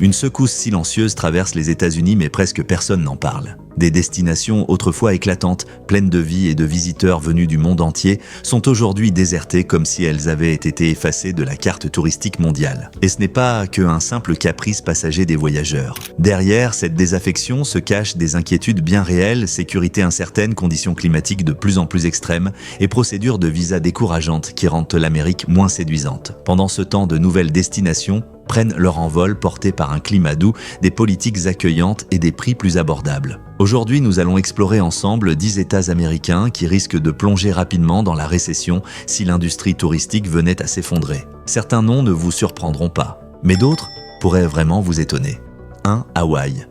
Une secousse silencieuse traverse les États-Unis mais presque personne n'en parle. Des destinations autrefois éclatantes, pleines de vie et de visiteurs venus du monde entier, sont aujourd'hui désertées comme si elles avaient été effacées de la carte touristique mondiale. Et ce n'est pas qu'un simple caprice passager des voyageurs. Derrière cette désaffection se cachent des inquiétudes bien réelles, sécurité incertaine, conditions climatiques de plus en plus extrêmes et procédures de visa décourageantes qui rendent l'Amérique moins séduisante. Pendant ce temps, de nouvelles destinations prennent leur envol portés par un climat doux, des politiques accueillantes et des prix plus abordables. Aujourd'hui, nous allons explorer ensemble 10 États américains qui risquent de plonger rapidement dans la récession si l'industrie touristique venait à s'effondrer. Certains noms ne vous surprendront pas, mais d'autres pourraient vraiment vous étonner. 1. Hawaï.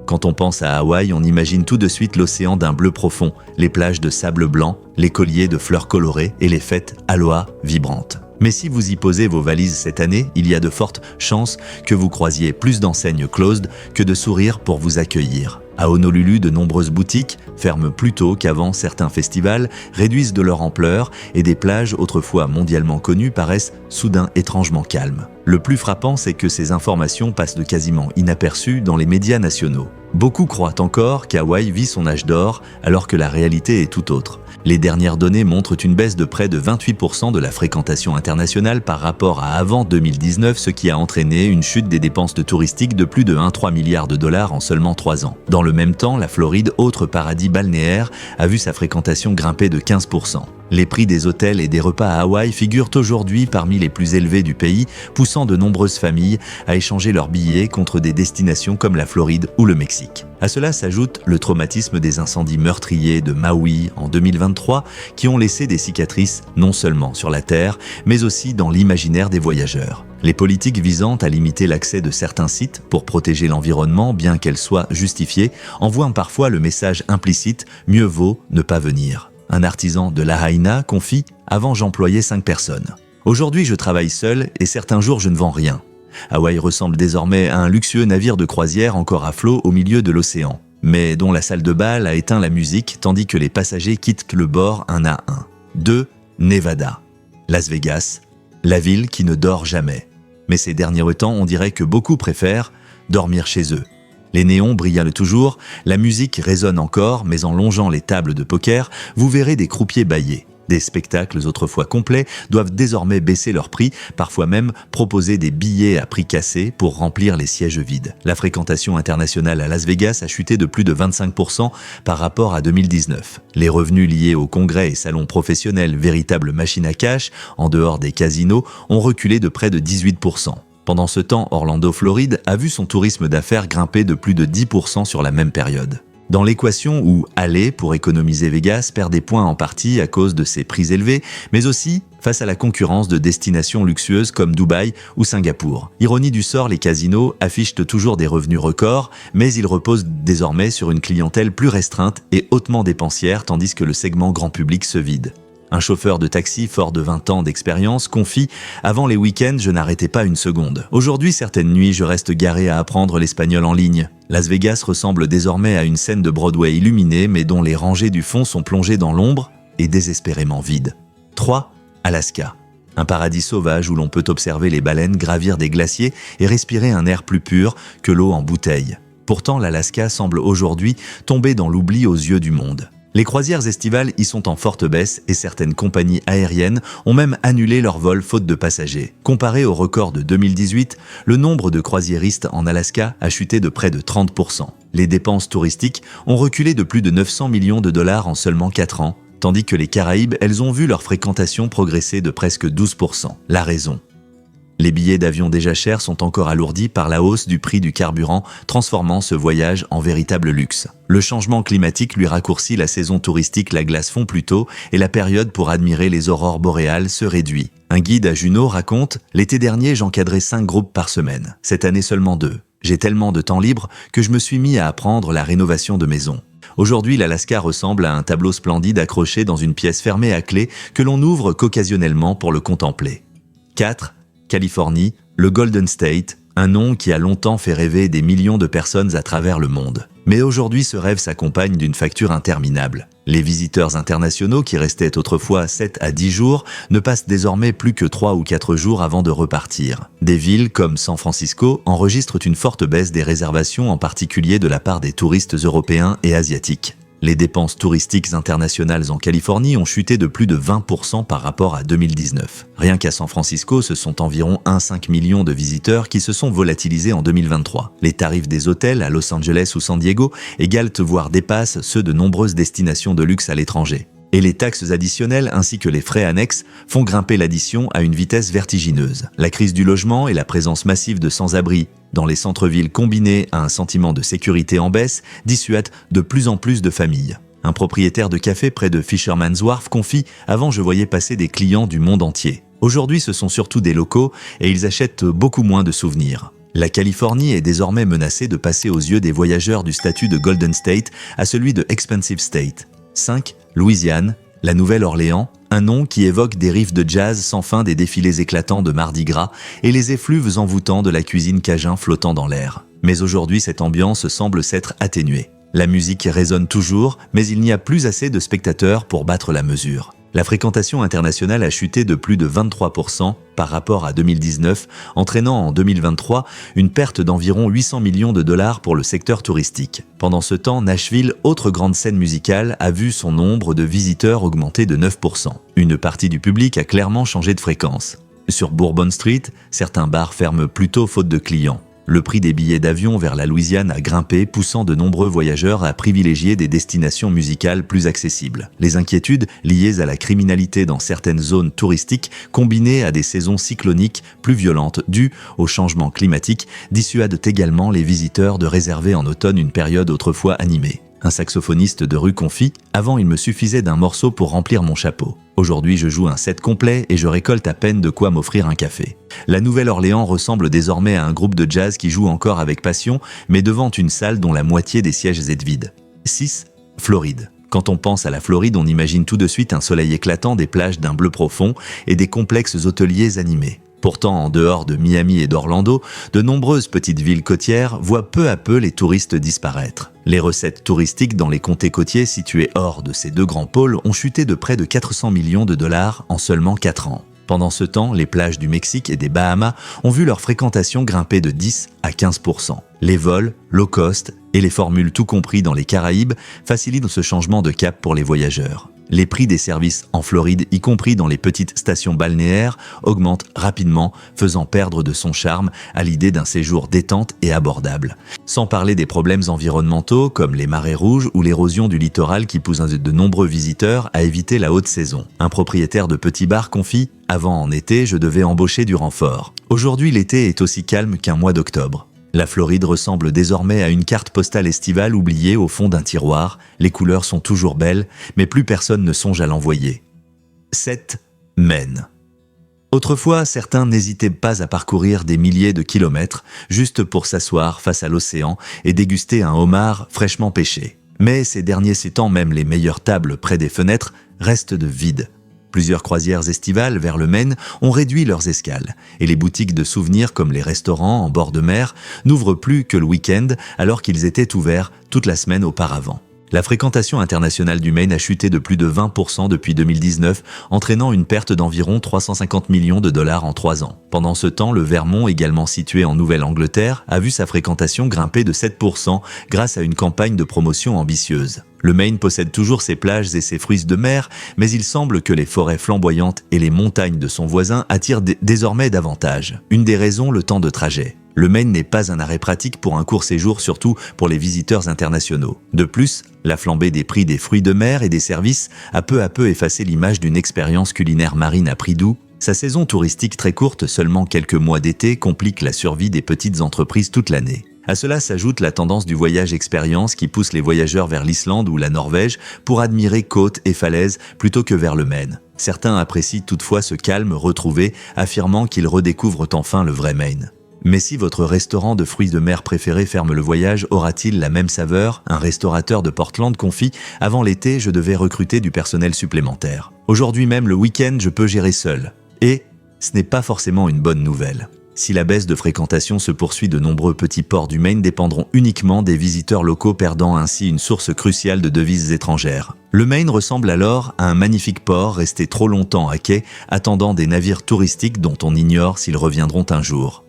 Quand on pense à Hawaï, on imagine tout de suite l'océan d'un bleu profond, les plages de sable blanc, les colliers de fleurs colorées et les fêtes aloha vibrantes. Mais si vous y posez vos valises cette année, il y a de fortes chances que vous croisiez plus d'enseignes closed que de sourires pour vous accueillir. À Honolulu, de nombreuses boutiques ferment plus tôt qu'avant, certains festivals réduisent de leur ampleur et des plages autrefois mondialement connues paraissent soudain étrangement calmes. Le plus frappant, c'est que ces informations passent de quasiment inaperçues dans les médias nationaux. Beaucoup croient encore qu'Hawaï vit son âge d'or alors que la réalité est tout autre. Les dernières données montrent une baisse de près de 28% de la fréquentation internationale par rapport à avant 2019, ce qui a entraîné une chute des dépenses touristiques de plus de 1,3 milliard de dollars en seulement 3 ans. Dans le même temps, la Floride, autre paradis balnéaire, a vu sa fréquentation grimper de 15%. Les prix des hôtels et des repas à Hawaï figurent aujourd'hui parmi les plus élevés du pays, poussant de nombreuses familles à échanger leurs billets contre des destinations comme la Floride ou le Mexique. À cela s'ajoute le traumatisme des incendies meurtriers de Maui en 2023 qui ont laissé des cicatrices non seulement sur la terre, mais aussi dans l'imaginaire des voyageurs. Les politiques visant à limiter l'accès de certains sites pour protéger l'environnement, bien qu'elles soient justifiées, envoient parfois le message implicite « mieux vaut ne pas venir ». Un artisan de Lahaina confie « Avant j'employais 5 personnes. Aujourd'hui je travaille seul et certains jours je ne vends rien. » Hawaï ressemble désormais à un luxueux navire de croisière encore à flot au milieu de l'océan, mais dont la salle de bal a éteint la musique tandis que les passagers quittent le bord un à un. 2. Nevada. Las Vegas, la ville qui ne dort jamais. Mais ces derniers temps, on dirait que beaucoup préfèrent dormir chez eux. Les néons brillent toujours, la musique résonne encore, mais en longeant les tables de poker, vous verrez des croupiers bâiller. Des spectacles autrefois complets doivent désormais baisser leur prix, parfois même proposer des billets à prix cassé pour remplir les sièges vides. La fréquentation internationale à Las Vegas a chuté de plus de 25% par rapport à 2019. Les revenus liés aux congrès et salons professionnels, véritables machines à cash, en dehors des casinos, ont reculé de près de 18%. Pendant ce temps, Orlando, Floride, a vu son tourisme d'affaires grimper de plus de 10% sur la même période. Dans l'équation où aller pour économiser Vegas perd des points en partie à cause de ses prix élevés, mais aussi face à la concurrence de destinations luxueuses comme Dubaï ou Singapour. Ironie du sort, les casinos affichent toujours des revenus records, mais ils reposent désormais sur une clientèle plus restreinte et hautement dépensière, tandis que le segment grand public se vide. Un chauffeur de taxi fort de 20 ans d'expérience confie « Avant les week-ends, je n'arrêtais pas une seconde. Aujourd'hui, certaines nuits, je reste garé à apprendre l'espagnol en ligne. » Las Vegas ressemble désormais à une scène de Broadway illuminée, mais dont les rangées du fond sont plongées dans l'ombre et désespérément vides. 3. Alaska. Un paradis sauvage où l'on peut observer les baleines gravir des glaciers et respirer un air plus pur que l'eau en bouteille. Pourtant, l'Alaska semble aujourd'hui tomber dans l'oubli aux yeux du monde. Les croisières estivales y sont en forte baisse et certaines compagnies aériennes ont même annulé leurs vols faute de passagers. Comparé au record de 2018, le nombre de croisiéristes en Alaska a chuté de près de 30%. Les dépenses touristiques ont reculé de plus de 900 millions de dollars en seulement 4 ans, tandis que les Caraïbes, elles ont vu leur fréquentation progresser de presque 12%. La raison ? Les billets d'avion déjà chers sont encore alourdis par la hausse du prix du carburant, transformant ce voyage en véritable luxe. Le changement climatique lui raccourcit la saison touristique, la glace fond plus tôt et la période pour admirer les aurores boréales se réduit. Un guide à Juneau raconte « L'été dernier, j'encadrais 5 groupes par semaine. Cette année seulement 2. J'ai tellement de temps libre que je me suis mis à apprendre la rénovation de maisons. Aujourd'hui, l'Alaska ressemble à un tableau splendide accroché dans une pièce fermée à clé que l'on n'ouvre qu'occasionnellement pour le contempler. 4. Californie, le Golden State, un nom qui a longtemps fait rêver des millions de personnes à travers le monde. Mais aujourd'hui, ce rêve s'accompagne d'une facture interminable. Les visiteurs internationaux, qui restaient autrefois 7 à 10 jours, ne passent désormais plus que 3 ou 4 jours avant de repartir. Des villes comme San Francisco enregistrent une forte baisse des réservations, en particulier de la part des touristes européens et asiatiques. Les dépenses touristiques internationales en Californie ont chuté de plus de 20% par rapport à 2019. Rien qu'à San Francisco, ce sont environ 1,5 million de visiteurs qui se sont volatilisés en 2023. Les tarifs des hôtels à Los Angeles ou San Diego égalent voire dépassent ceux de nombreuses destinations de luxe à l'étranger. Et les taxes additionnelles ainsi que les frais annexes font grimper l'addition à une vitesse vertigineuse. La crise du logement et la présence massive de sans-abri dans les centres-villes combinés à un sentiment de sécurité en baisse dissuadent de plus en plus de familles. Un propriétaire de café près de Fisherman's Wharf confie « Avant, je voyais passer des clients du monde entier. Aujourd'hui, ce sont surtout des locaux et ils achètent beaucoup moins de souvenirs. » La Californie est désormais menacée de passer aux yeux des voyageurs du statut de Golden State à celui de Expensive State. 5. Louisiane, la Nouvelle-Orléans, un nom qui évoque des riffs de jazz sans fin, des défilés éclatants de Mardi Gras et les effluves envoûtants de la cuisine cajun flottant dans l'air. Mais aujourd'hui, cette ambiance semble s'être atténuée. La musique résonne toujours, mais il n'y a plus assez de spectateurs pour battre la mesure. La fréquentation internationale a chuté de plus de 23% par rapport à 2019, entraînant en 2023 une perte d'environ 800 millions de dollars pour le secteur touristique. Pendant ce temps, Nashville, autre grande scène musicale, a vu son nombre de visiteurs augmenter de 9%. Une partie du public a clairement changé de fréquence. Sur Bourbon Street, certains bars ferment plus tôt faute de clients. Le prix des billets d'avion vers la Louisiane a grimpé, poussant de nombreux voyageurs à privilégier des destinations musicales plus accessibles. Les inquiétudes liées à la criminalité dans certaines zones touristiques, combinées à des saisons cycloniques plus violentes dues au changement climatique, dissuadent également les visiteurs de réserver en automne une période autrefois animée. Un saxophoniste de rue confie « Avant, il me suffisait d'un morceau pour remplir mon chapeau. Aujourd'hui, je joue un set complet et je récolte à peine de quoi m'offrir un café. » La Nouvelle-Orléans ressemble désormais à un groupe de jazz qui joue encore avec passion, mais devant une salle dont la moitié des sièges est vide. 6. Floride. Quand on pense à la Floride, on imagine tout de suite un soleil éclatant, des plages d'un bleu profond et des complexes hôteliers animés. Pourtant, en dehors de Miami et d'Orlando, de nombreuses petites villes côtières voient peu à peu les touristes disparaître. Les recettes touristiques dans les comtés côtiers situés hors de ces deux grands pôles ont chuté de près de 400 millions de dollars en seulement 4 ans. Pendant ce temps, les plages du Mexique et des Bahamas ont vu leur fréquentation grimper de 10 à 15%. Les vols, low cost et les formules tout compris dans les Caraïbes facilitent ce changement de cap pour les voyageurs. Les prix des services en Floride, y compris dans les petites stations balnéaires, augmentent rapidement, faisant perdre de son charme à l'idée d'un séjour détente et abordable. Sans parler des problèmes environnementaux comme les marées rouges ou l'érosion du littoral qui poussent de nombreux visiteurs à éviter la haute saison. Un propriétaire de petit bar confie « Avant, en été, je devais embaucher du renfort. Aujourd'hui, l'été est aussi calme qu'un mois d'octobre. » La Floride ressemble désormais à une carte postale estivale oubliée au fond d'un tiroir. Les couleurs sont toujours belles, mais plus personne ne songe à l'envoyer. 7. Maine. Autrefois, certains n'hésitaient pas à parcourir des milliers de kilomètres juste pour s'asseoir face à l'océan et déguster un homard fraîchement pêché. Mais ces derniers temps, même les meilleures tables près des fenêtres restent de vides. Plusieurs croisières estivales vers le Maine ont réduit leurs escales et les boutiques de souvenirs comme les restaurants en bord de mer n'ouvrent plus que le week-end alors qu'ils étaient ouverts toute la semaine auparavant. La fréquentation internationale du Maine a chuté de plus de 20% depuis 2019, entraînant une perte d'environ 350 millions de dollars en 3 ans. Pendant ce temps, le Vermont, également situé en Nouvelle-Angleterre, a vu sa fréquentation grimper de 7% grâce à une campagne de promotion ambitieuse. Le Maine possède toujours ses plages et ses fruits de mer, mais il semble que les forêts flamboyantes et les montagnes de son voisin attirent désormais davantage. Une des raisons, le temps de trajet. Le Maine n'est pas un arrêt pratique pour un court séjour, surtout pour les visiteurs internationaux. De plus, la flambée des prix des fruits de mer et des services a peu à peu effacé l'image d'une expérience culinaire marine à prix doux. Sa saison touristique très courte, seulement quelques mois d'été, complique la survie des petites entreprises toute l'année. À cela s'ajoute la tendance du voyage expérience qui pousse les voyageurs vers l'Islande ou la Norvège pour admirer côtes et falaises plutôt que vers le Maine. Certains apprécient toutefois ce calme retrouvé, affirmant qu'ils redécouvrent enfin le vrai Maine. Mais si votre restaurant de fruits de mer préféré ferme le voyage, aura-t-il la même saveur? Un restaurateur de Portland confie « Avant l'été, je devais recruter du personnel supplémentaire. Aujourd'hui même, le week-end, je peux gérer seul. » Et ce n'est pas forcément une bonne nouvelle. Si la baisse de fréquentation se poursuit, de nombreux petits ports du Maine dépendront uniquement des visiteurs locaux, perdant ainsi une source cruciale de devises étrangères. Le Maine ressemble alors à un magnifique port resté trop longtemps à quai, attendant des navires touristiques dont on ignore s'ils reviendront un jour.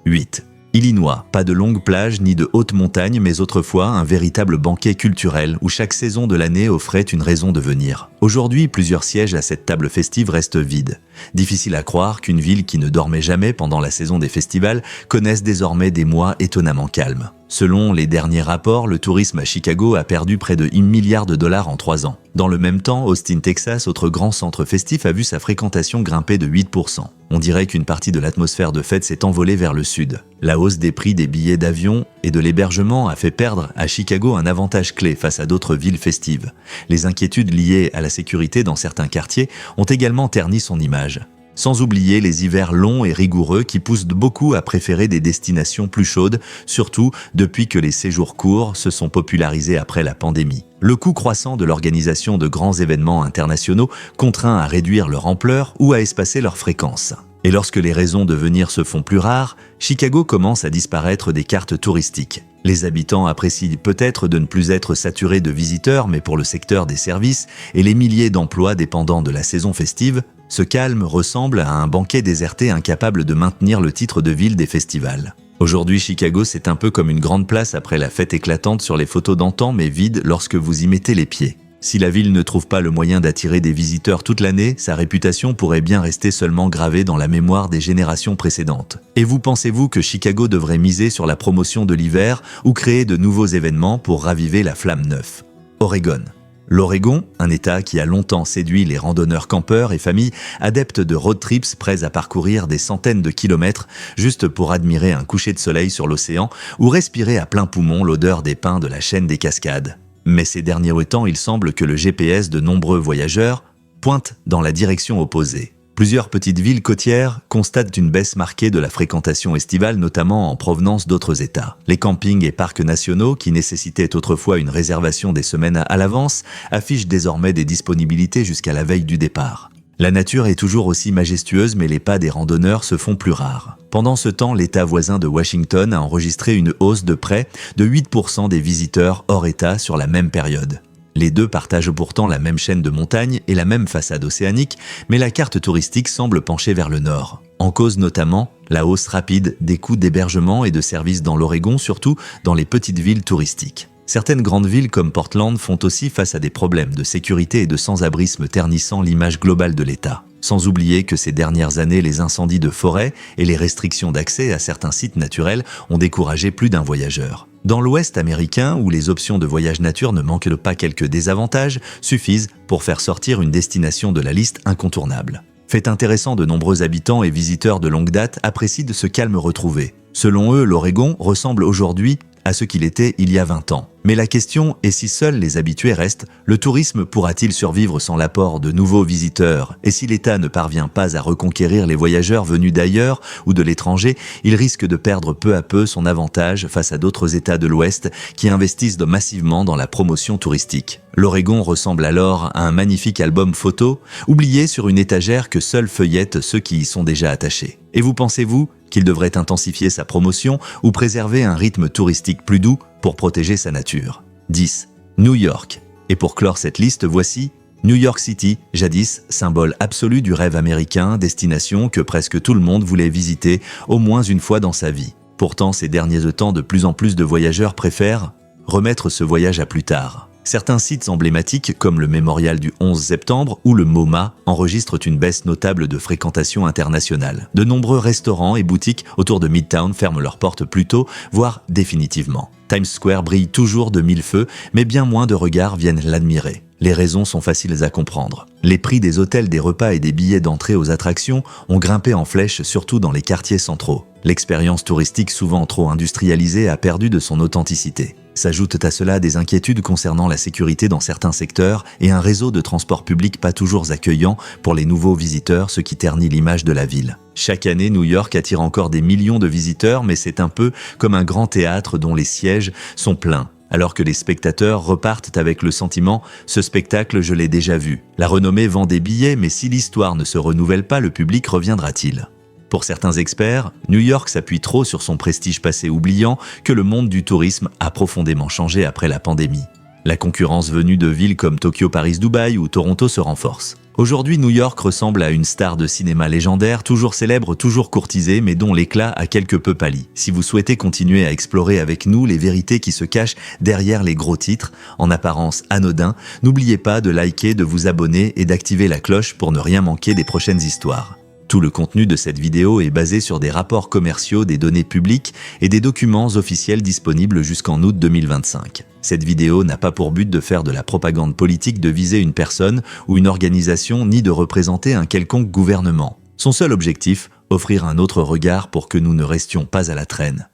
8. Illinois, pas de longues plages ni de hautes montagnes, mais autrefois un véritable banquet culturel où chaque saison de l'année offrait une raison de venir. Aujourd'hui, plusieurs sièges à cette table festive restent vides. Difficile à croire qu'une ville qui ne dormait jamais pendant la saison des festivals connaisse désormais des mois étonnamment calmes. Selon les derniers rapports, le tourisme à Chicago a perdu près de $1 milliard en 3 ans. Dans le même temps, Austin, Texas, autre grand centre festif, a vu sa fréquentation grimper de 8%. On dirait qu'une partie de l'atmosphère de fête s'est envolée vers le sud. La hausse des prix des billets d'avion et de l'hébergement a fait perdre à Chicago un avantage clé face à d'autres villes festives. Les inquiétudes liées à la sécurité dans certains quartiers ont également terni son image. Sans oublier les hivers longs et rigoureux qui poussent beaucoup à préférer des destinations plus chaudes, surtout depuis que les séjours courts se sont popularisés après la pandémie. Le coût croissant de l'organisation de grands événements internationaux contraint à réduire leur ampleur ou à espacer leur fréquence. Et lorsque les raisons de venir se font plus rares, Chicago commence à disparaître des cartes touristiques. Les habitants apprécient peut-être de ne plus être saturés de visiteurs, mais pour le secteur des services et les milliers d'emplois dépendant de la saison festive, ce calme ressemble à un banquet déserté incapable de maintenir le titre de ville des festivals. Aujourd'hui, Chicago, c'est un peu comme une grande place après la fête éclatante sur les photos d'antan, mais vide lorsque vous y mettez les pieds. Si la ville ne trouve pas le moyen d'attirer des visiteurs toute l'année, sa réputation pourrait bien rester seulement gravée dans la mémoire des générations précédentes. Et vous pensez-vous que Chicago devrait miser sur la promotion de l'hiver ou créer de nouveaux événements pour raviver la flamme neuve? Oregon. L'Oregon, un État qui a longtemps séduit les randonneurs campeurs et familles adeptes de road trips prêts à parcourir des centaines de kilomètres juste pour admirer un coucher de soleil sur l'océan ou respirer à plein poumon l'odeur des pins de la chaîne des Cascades. Mais ces derniers temps, il semble que le GPS de nombreux voyageurs pointe dans la direction opposée. Plusieurs petites villes côtières constatent une baisse marquée de la fréquentation estivale, notamment en provenance d'autres États. Les campings et parcs nationaux, qui nécessitaient autrefois une réservation des semaines à l'avance, affichent désormais des disponibilités jusqu'à la veille du départ. La nature est toujours aussi majestueuse, mais les pas des randonneurs se font plus rares. Pendant ce temps, l'État voisin de Washington a enregistré une hausse de près de 8% des visiteurs hors État sur la même période. Les deux partagent pourtant la même chaîne de montagnes et la même façade océanique, mais la carte touristique semble pencher vers le nord. En cause notamment la hausse rapide des coûts d'hébergement et de services dans l'Oregon, surtout dans les petites villes touristiques. Certaines grandes villes comme Portland font aussi face à des problèmes de sécurité et de sans-abrisme ternissant l'image globale de l'État. Sans oublier que ces dernières années, les incendies de forêt et les restrictions d'accès à certains sites naturels ont découragé plus d'un voyageur. Dans l'Ouest américain, où les options de voyage nature ne manquent pas quelques désavantages, suffisent pour faire sortir une destination de la liste incontournable. Fait intéressant, de nombreux habitants et visiteurs de longue date apprécient de ce calme retrouvé. Selon eux, l'Oregon ressemble aujourd'hui à ce qu'il était il y a 20 ans. Mais la question est, si seuls les habitués restent, le tourisme pourra-t-il survivre sans l'apport de nouveaux visiteurs? Et si l'État ne parvient pas à reconquérir les voyageurs venus d'ailleurs ou de l'étranger, il risque de perdre peu à peu son avantage face à d'autres États de l'Ouest qui investissent massivement dans la promotion touristique. L'Oregon ressemble alors à un magnifique album photo, oublié sur une étagère que seuls feuillettent ceux qui y sont déjà attachés. Et vous pensez-vous qu'il devrait intensifier sa promotion ou préserver un rythme touristique plus doux pour protéger sa nature? 10. New York. Et pour clore cette liste, voici New York City, jadis symbole absolu du rêve américain, destination que presque tout le monde voulait visiter au moins une fois dans sa vie. Pourtant, ces derniers temps, de plus en plus de voyageurs préfèrent remettre ce voyage à plus tard. Certains sites emblématiques, comme le mémorial du 11 septembre ou le MoMA, enregistrent une baisse notable de fréquentation internationale. De nombreux restaurants et boutiques autour de Midtown ferment leurs portes plus tôt, voire définitivement. Times Square brille toujours de mille feux, mais bien moins de regards viennent l'admirer. Les raisons sont faciles à comprendre. Les prix des hôtels, des repas et des billets d'entrée aux attractions ont grimpé en flèche, surtout dans les quartiers centraux. L'expérience touristique, souvent trop industrialisée, a perdu de son authenticité. S'ajoutent à cela des inquiétudes concernant la sécurité dans certains secteurs et un réseau de transport public pas toujours accueillant pour les nouveaux visiteurs, ce qui ternit l'image de la ville. Chaque année, New York attire encore des millions de visiteurs, mais c'est un peu comme un grand théâtre dont les sièges sont pleins. Alors que les spectateurs repartent avec le sentiment « ce spectacle, je l'ai déjà vu ». La renommée vend des billets, mais si l'histoire ne se renouvelle pas, le public reviendra-t-il ? Pour certains experts, New York s'appuie trop sur son prestige passé, oubliant que le monde du tourisme a profondément changé après la pandémie. La concurrence venue de villes comme Tokyo, Paris, Dubaï ou Toronto se renforce. Aujourd'hui, New York ressemble à une star de cinéma légendaire, toujours célèbre, toujours courtisée, mais dont l'éclat a quelque peu pâli. Si vous souhaitez continuer à explorer avec nous les vérités qui se cachent derrière les gros titres, en apparence anodins, n'oubliez pas de liker, de vous abonner et d'activer la cloche pour ne rien manquer des prochaines histoires. Tout le contenu de cette vidéo est basé sur des rapports commerciaux, des données publiques et des documents officiels disponibles jusqu'en août 2025. Cette vidéo n'a pas pour but de faire de la propagande politique, de viser une personne ou une organisation, ni de représenter un quelconque gouvernement. Son seul objectif, offrir un autre regard pour que nous ne restions pas à la traîne.